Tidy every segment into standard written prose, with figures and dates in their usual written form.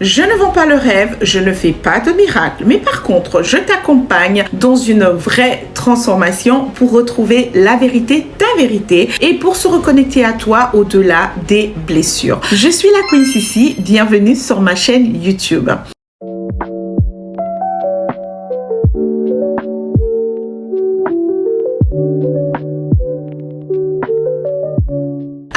Je ne vends pas le rêve, je ne fais pas de miracle, mais par contre, je t'accompagne dans une vraie transformation pour retrouver la vérité, ta vérité, et pour se reconnecter à toi au-delà des blessures. Je suis la Queen Sissi, bienvenue sur ma chaîne YouTube.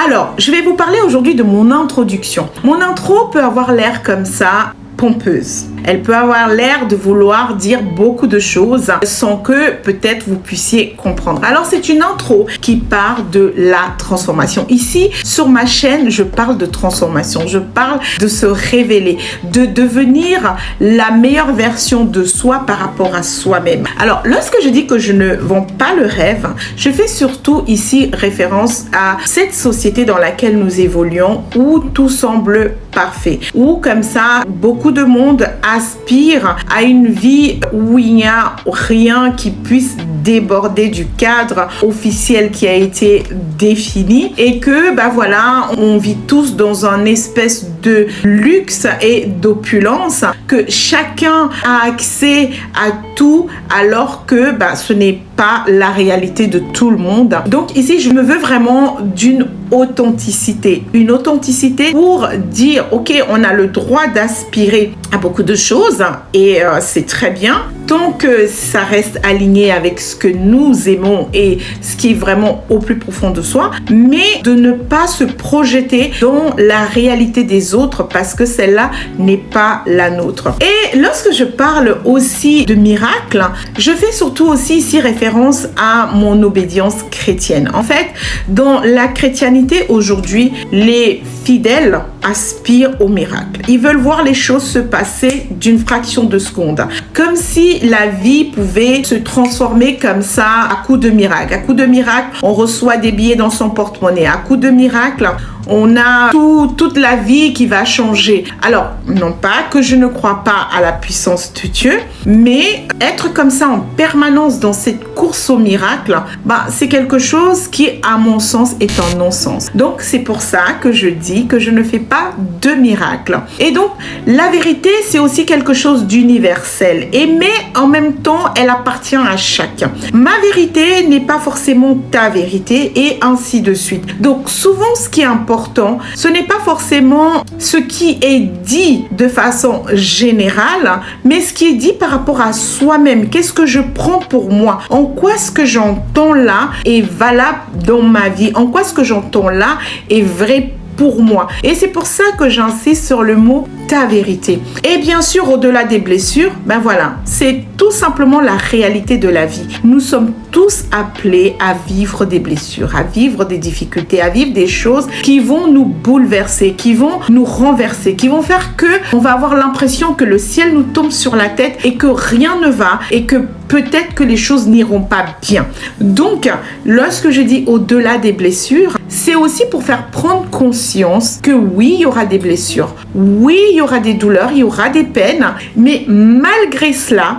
Alors, je vais vous parler aujourd'hui de mon introduction. Mon intro peut avoir l'air comme ça, pompeuse. Elle peut avoir l'air de vouloir dire beaucoup de choses sans que peut-être vous puissiez comprendre. Alors, c'est une intro qui part de la transformation. Ici, sur ma chaîne, je parle de transformation. Je parle de se révéler, de devenir la meilleure version de soi par rapport à soi-même. Alors, lorsque je dis que je ne vends pas le rêve, je fais surtout ici référence à cette société dans laquelle nous évoluons où tout semble parfait. Où, comme ça, beaucoup de monde aspire à une vie où il n'y a rien qui puisse déborder du cadre officiel qui a été défini et que voilà, on vit tous dans un espèce de luxe et d'opulence, que chacun a accès à tout alors que ce n'est pas la réalité de tout le monde. Donc ici, je me veux vraiment d'une authenticité. Une authenticité pour dire, ok, on a le droit d'aspirer à beaucoup de choses et c'est très bien tant que ça reste aligné avec ce que nous aimons et ce qui est vraiment au plus profond de soi, mais de ne pas se projeter dans la réalité des autres parce que celle-là n'est pas la nôtre. Et lorsque je parle aussi de miracle, je fais surtout aussi ici référence à mon obédience chrétienne. En fait, dans la chrétienté aujourd'hui, les fidèles aspirent au miracle. Ils veulent voir les choses se passer d'une fraction de seconde. Comme si la vie pouvait se transformer comme ça à coup de miracle. À coup de miracle, on reçoit des billets dans son porte-monnaie. À coup de miracle, on a toute la vie qui va changer. Alors, non pas que je ne crois pas à la puissance de Dieu, mais être comme ça en permanence dans cette course au miracle, c'est quelque chose qui, à mon sens, est un non-sens. Donc, c'est pour ça que je dis que je ne fais pas de miracle. Et donc, la vérité, c'est aussi quelque chose d'universel. Mais en même temps, elle appartient à chacun. Ma vérité n'est pas forcément ta vérité et ainsi de suite. Donc, souvent, ce qui est important, ce n'est pas forcément ce qui est dit de façon générale, mais ce qui est dit par rapport à soi-même. Qu'est-ce que je prends pour moi? En quoi ce que j'entends là est valable dans ma vie? En quoi ce que j'entends là est vrai pour moi? Et c'est pour ça que j'insiste sur le mot ta vérité. Et bien sûr, au-delà des blessures, voilà, c'est tout simplement la réalité de la vie. Nous sommes tous appelés à vivre des blessures, à vivre des difficultés, à vivre des choses qui vont nous bouleverser, qui vont nous renverser, qui vont faire que on va avoir l'impression que le ciel nous tombe sur la tête et que rien ne va et que peut-être que les choses n'iront pas bien. Donc, lorsque je dis au-delà des blessures, c'est aussi pour faire prendre conscience que oui, il y aura des blessures. Oui, il y aura des douleurs, il y aura des peines, mais malgré cela,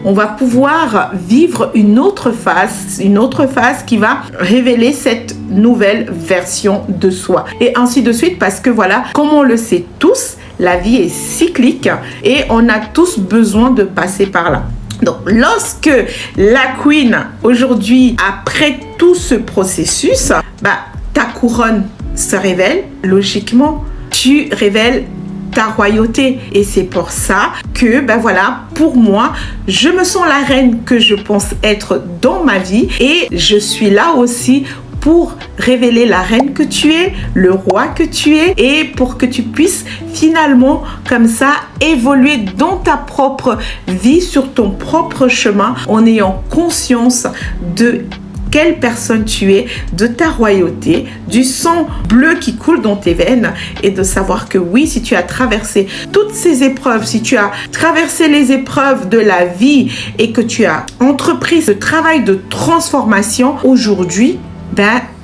on va pouvoir vivre une autre phase qui va révéler cette nouvelle version de soi. Et ainsi de suite, parce que voilà, comme on le sait tous, la vie est cyclique et on a tous besoin de passer par là. Donc, lorsque la Queen, aujourd'hui, après tout ce processus, ta couronne se révèle, logiquement, tu révèles ta royauté. Et c'est pour ça que, pour moi, je me sens la reine que je pense être dans ma vie et je suis là aussi pour révéler la reine que tu es, le roi que tu es et pour que tu puisses finalement comme ça évoluer dans ta propre vie, sur ton propre chemin en ayant conscience de quelle personne tu es, de ta royauté, du sang bleu qui coule dans tes veines et de savoir que oui, si tu as traversé toutes ces épreuves, si tu as traversé les épreuves de la vie et que tu as entrepris ce travail de transformation, aujourd'hui,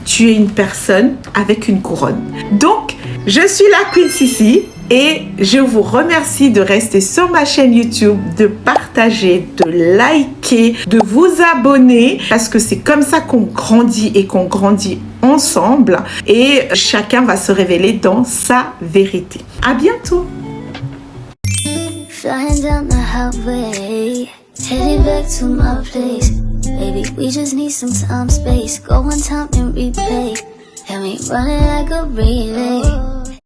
tu es une personne avec une couronne. Donc, je suis la Queen Sissi et je vous remercie de rester sur ma chaîne YouTube, de partager, de liker, de vous abonner parce que c'est comme ça qu'on grandit et qu'on grandit ensemble et chacun va se révéler dans sa vérité. À bientôt! flying down the highway, heading back to my place. Baby, we just need some time, space. Go on time and replay. And we running like a relay.